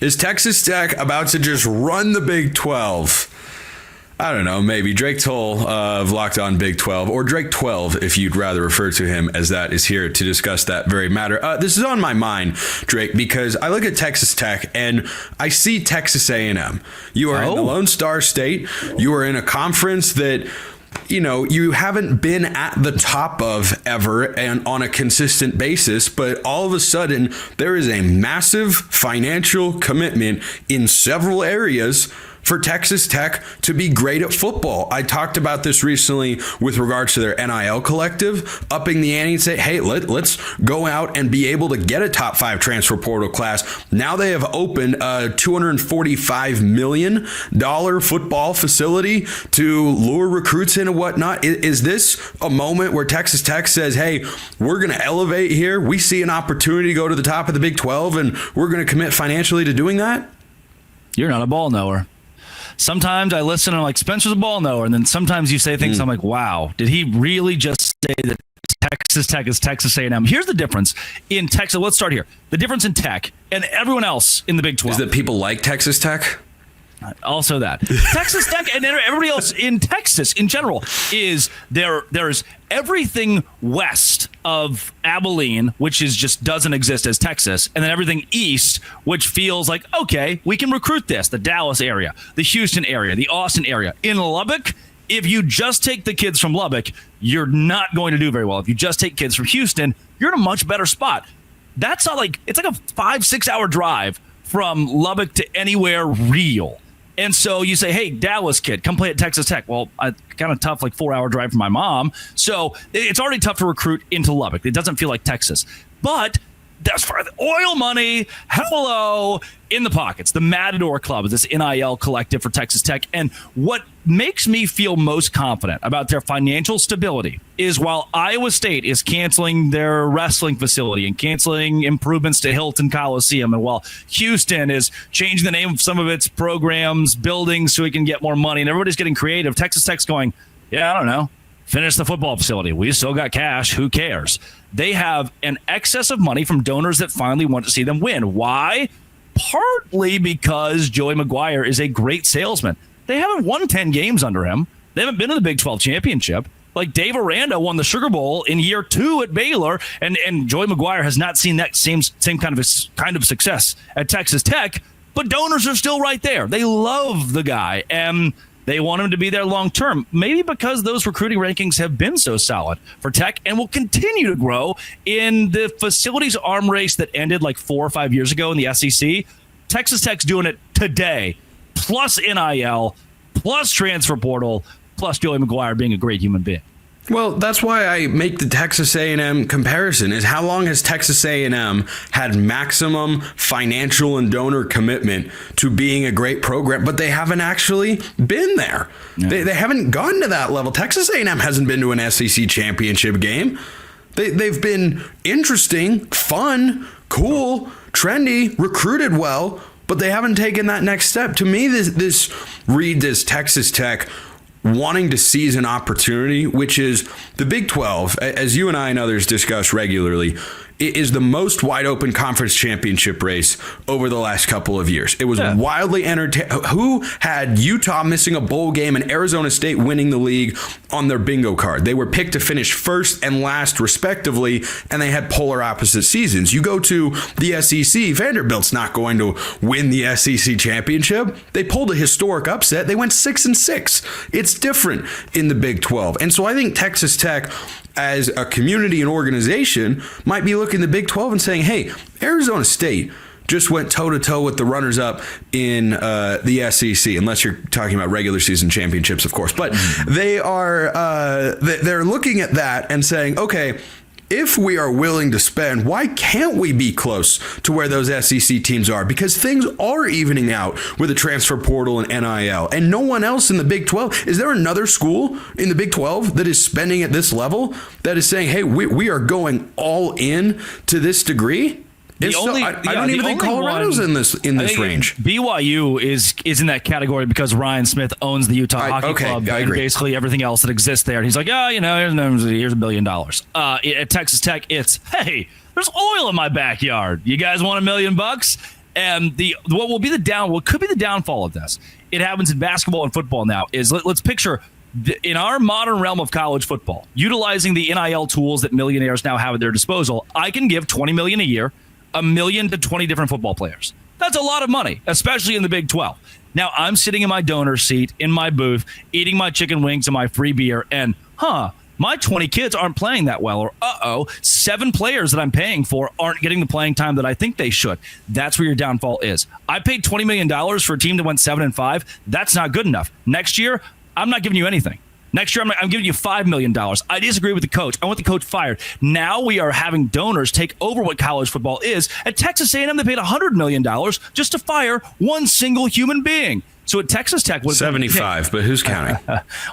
Is Texas Tech about to just run the Big 12? I don't know, maybe. Drake Toll of Locked On Big 12, or Drake 12, if you'd rather refer to him as that, is here to discuss that very matter. This is on my mind, Drake, because I look at Texas Tech and I see Texas A&M. You are in the Lone Star State. You are in a conference that, you know, you haven't been at the top of ever and on a consistent basis, but all of a sudden there is a massive financial commitment in several areas for Texas Tech to be great at football. I talked about this recently with regards to their NIL collective, upping the ante and say, hey, let's go out and be able to get a top 5 transfer portal class. Now they have opened a $245 million football facility to lure recruits in and whatnot. Is this a moment where Texas Tech says, hey, we're going to elevate here? We see an opportunity to go to the top of the Big 12 and we're going to commit financially to doing that? You're not a ball knower. Sometimes I listen and I'm like, Spencer's a ball knower. And then sometimes you say things I'm like, wow, did he really just say that Texas Tech is Texas A&M? Here's the difference in Texas. Let's start here. The difference in Tech and everyone else in the Big 12 is that people like Texas Tech. Also that. Texas Tech and everybody else in Texas in general is there's everything west of Abilene, which is just doesn't exist as Texas, and then everything east, which feels like, okay, we can recruit this. The Dallas area, the Houston area, the Austin area. In Lubbock, if you just take the kids from Lubbock, you're not going to do very well. If you just take kids from Houston, you're in a much better spot. That's not like, it's like a 5-6 hour drive from Lubbock to anywhere real. And so you say, hey, Dallas kid, come play at Texas Tech. Well, kind of tough, like 4-hour drive from my mom. So it's already tough to recruit into Lubbock. It doesn't feel like Texas. But that's for the oil money. Hello, in the pockets. The Matador Club is this NIL collective for Texas Tech. And what makes me feel most confident about their financial stability is while Iowa State is canceling their wrestling facility and canceling improvements to Hilton Coliseum, and while Houston is changing the name of some of its programs, buildings so we can get more money, and everybody's getting creative, Texas Tech's going, yeah, I don't know, finish the football facility. We still got cash. Who cares? They have an excess of money from donors that finally want to see them win. Why? Partly because Joey McGuire is a great salesman. They haven't won 10 games under him. They haven't been in the Big 12 championship. Like Dave Aranda won the Sugar Bowl in year 2 at Baylor, and Joey McGuire has not seen that same kind of success at Texas Tech, but donors are still right there. They love the guy, and they want him to be there long term, maybe because those recruiting rankings have been so solid for Tech and will continue to grow in the facilities arm race that ended like 4 or 5 years ago in the SEC. Texas Tech's doing it today, plus NIL, plus transfer portal, plus Joey McGuire being a great human being. Well, that's why I make the Texas A&M comparison, is how long has Texas A&M had maximum financial and donor commitment to being a great program, but they haven't actually been there. Yeah. They haven't gone to that level. Texas A&M hasn't been to an SEC championship game. They've been interesting, fun, cool, trendy, recruited well, but they haven't taken that next step. To me, this read this Texas Tech wanting to seize an opportunity, which is the Big 12, as you and I and others discuss regularly, it is the most wide open conference championship race over the last couple of years. It was wildly entertaining. Who had Utah missing a bowl game and Arizona State winning the league on their bingo card? They were picked to finish first and last respectively, and they had polar opposite seasons. You go to the SEC, Vanderbilt's not going to win the SEC championship. They pulled a historic upset. They went 6-6. It's different in the Big 12. And so I think Texas Tech, as a community and organization, might be looking at the Big 12 and saying, hey, Arizona State just went toe-to-toe with the runners-up in the SEC, unless you're talking about regular season championships, of course. But they're looking at that and saying, okay, if we are willing to spend, why can't we be close to where those SEC teams are? Because things are evening out with the transfer portal and NIL. And no one else in the Big 12. Is there another school in the Big 12 that is spending at this level, that is saying, hey, we are going all in to this degree? I don't even think Colorado's in this range. BYU is in that category because Ryan Smith owns the Utah Hockey Club and basically everything else that exists there. And he's like, here's $1 billion. At Texas Tech, it's, hey, there's oil in my backyard. You guys want $1 million? And what could be the downfall of this? It happens in basketball and football now. Let's picture in our modern realm of college football, utilizing the NIL tools that millionaires now have at their disposal. I can give $20 million a year, $1 million to 20 different football players. That's a lot of money, especially in the Big 12. Now I'm sitting in my donor seat in my booth, eating my chicken wings and my free beer, and my 20 kids aren't playing that well, or 7 players that I'm paying for aren't getting the playing time that I think they should. That's where your downfall is. I paid $20 million for a team that went 7-5. That's not good enough. Next year, I'm not giving you anything. Next year, I'm giving you $5 million. I disagree with the coach. I want the coach fired. Now we are having donors take over what college football is. At Texas A&M, they paid $100 million just to fire one single human being. So at Texas Tech, 75, but who's counting?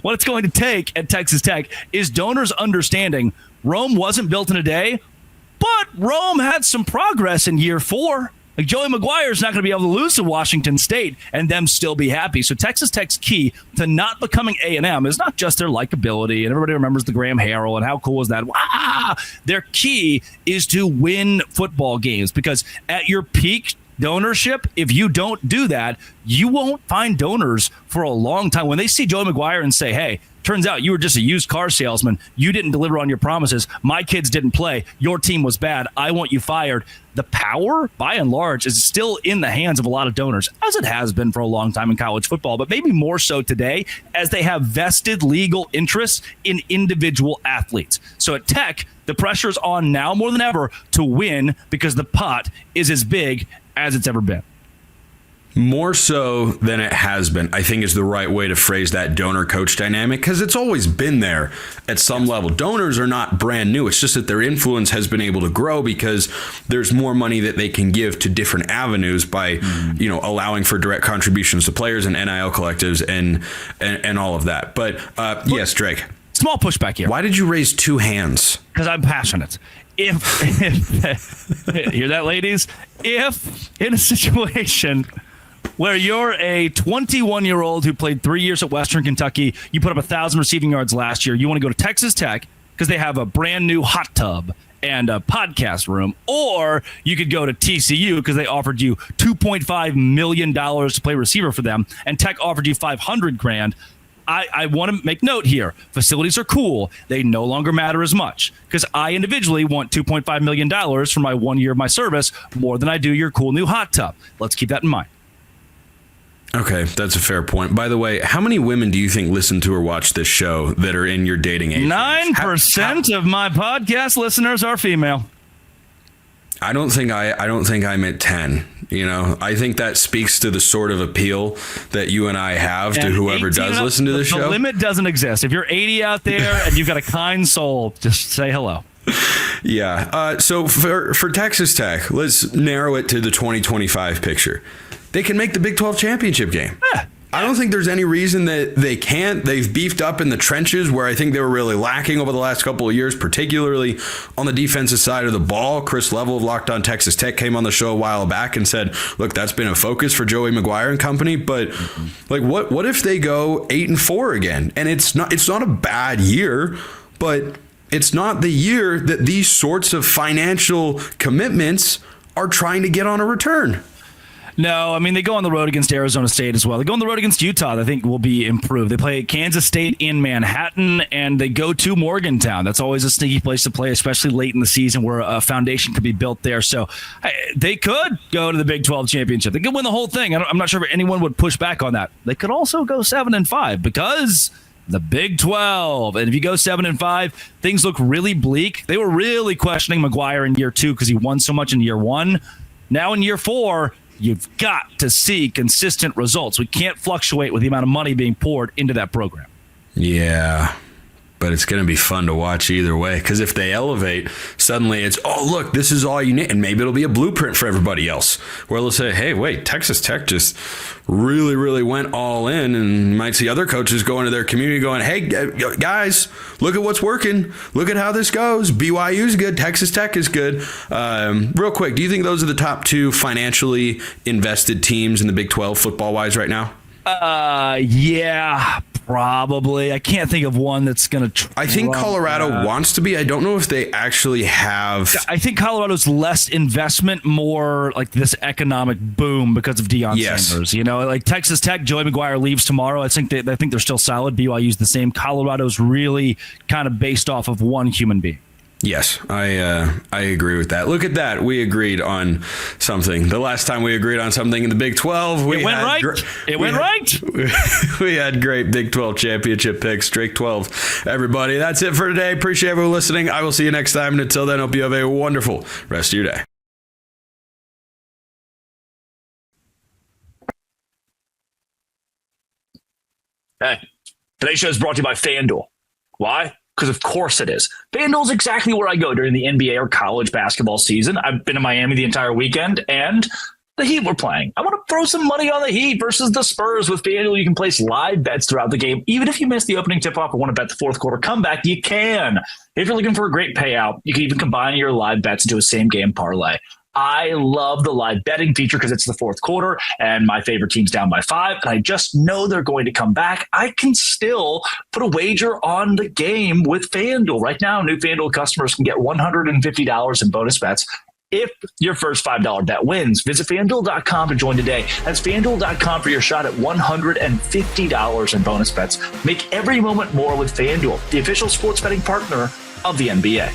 What it's going to take at Texas Tech is donors understanding Rome wasn't built in a day, but Rome had some progress in year 4. Like Joey McGuire's not going to be able to lose to Washington State and them still be happy. So Texas Tech's key to not becoming A&M is not just their likability, and everybody remembers the Graham Harrell and how cool is that. Wow! Their key is to win football games, because at your peak donorship, if you don't do that, you won't find donors for a long time. When they see Joey McGuire and say, hey, turns out you were just a used car salesman, you didn't deliver on your promises, my kids didn't play, your team was bad, I want you fired. The power, by and large, is still in the hands of a lot of donors, as it has been for a long time in college football, but maybe more so today as they have vested legal interests in individual athletes. So at Tech, the pressure is on now more than ever to win, because the pot is as big as it's ever been. More so than it has been, I think, is the right way to phrase that donor-coach dynamic, because it's always been there at some level. Donors are not brand new. It's just that their influence has been able to grow because there's more money that they can give to different avenues by, allowing for direct contributions to players and NIL collectives and all of that. But yes, Drake. Small pushback here. Why did you raise 2 hands? Because I'm passionate. If hear that, ladies? If in a situation where you're a 21-year-old who played 3 years at Western Kentucky, you put up 1,000 receiving yards last year, you want to go to Texas Tech because they have a brand new hot tub and a podcast room, or you could go to TCU because they offered you $2.5 million to play receiver for them, and Tech offered you $500,000. I want to make note here. Facilities are cool. They no longer matter as much, because I individually want $2.5 million for my 1 year of my service more than I do your cool new hot tub. Let's keep that in mind. Okay, that's a fair point. By the way, how many women do you think listen to or watch this show that are in your dating age? 9% of my podcast listeners are female. I don't think I'm at 10. I think that speaks to the sort of appeal that you and I have to whoever does listen to the show. The limit doesn't exist. If you're 80 out there and you've got a kind soul, just say hello. Yeah. So for Texas Tech, let's narrow it to the 2025 picture. They can make the Big 12 championship game. Yeah. I don't think there's any reason that they can't. They've beefed up in the trenches where I think they were really lacking over the last couple of years, particularly on the defensive side of the ball. Chris Level of Locked On Texas Tech came on the show a while back and said, look, that's been a focus for Joey McGuire and company. But what if they go 8-4 again? And it's not a bad year, but it's not the year that these sorts of financial commitments are trying to get on a return. No, I mean, they go on the road against Arizona State as well. They go on the road against Utah, I think will be improved. They play Kansas State in Manhattan, and they go to Morgantown. That's always a sneaky place to play, especially late in the season where a foundation could be built there. So they could go to the Big 12 championship. They could win the whole thing. I'm not sure if anyone would push back on that. They could also go 7-5 because the Big 12. And if you go 7-5, things look really bleak. They were really questioning McGuire in year 2 because he won so much in year 1. Now in year 4, you've got to see consistent results. We can't fluctuate with the amount of money being poured into that program. Yeah, but it's going to be fun to watch either way, because if they elevate, suddenly it's, oh, look, this is all you need. And maybe it'll be a blueprint for everybody else, where they'll say, hey, wait, Texas Tech just really, really went all in, and you might see other coaches go into their community going, hey, guys, look at what's working. Look at how this goes. BYU's good. Texas Tech is good. Real quick, do you think those are the top 2 financially invested teams in the Big 12 football-wise right now? Yeah, Probably. I can't think of one that's going to. I think Colorado wants to be. I don't know if they actually have. I think Colorado's less investment, more like this economic boom because of Deion Sanders. You know, like Texas Tech, Joey McGuire leaves tomorrow. I think they're still solid. BYU's the same. Colorado's really kind of based off of one human being. Yes, I agree with that. Look at that. We agreed on something. The last time we agreed on something in the Big 12, it went right. We had great Big 12 championship picks. Drake 12. Everybody, that's it for today. Appreciate everyone listening. I will see you next time. And until then, hope you have a wonderful rest of your day. Hey, today's show is brought to you by FanDuel. Why? Because of course it is. FanDuel is exactly where I go during the NBA or college basketball season. I've been in Miami the entire weekend, and the Heat were playing. I want to throw some money on the Heat versus the Spurs. With FanDuel, you can place live bets throughout the game. Even if you miss the opening tip-off or want to bet the fourth quarter comeback, you can. If you're looking for a great payout, you can even combine your live bets into a same-game parlay. I love the live betting feature because it's the fourth quarter and my favorite team's down by 5, and I just know they're going to come back. I can still put a wager on the game with FanDuel. Right now, new FanDuel customers can get $150 in bonus bets if your first $5 bet wins. Visit FanDuel.com to join today. That's FanDuel.com for your shot at $150 in bonus bets. Make every moment more with FanDuel, the official sports betting partner of the NBA.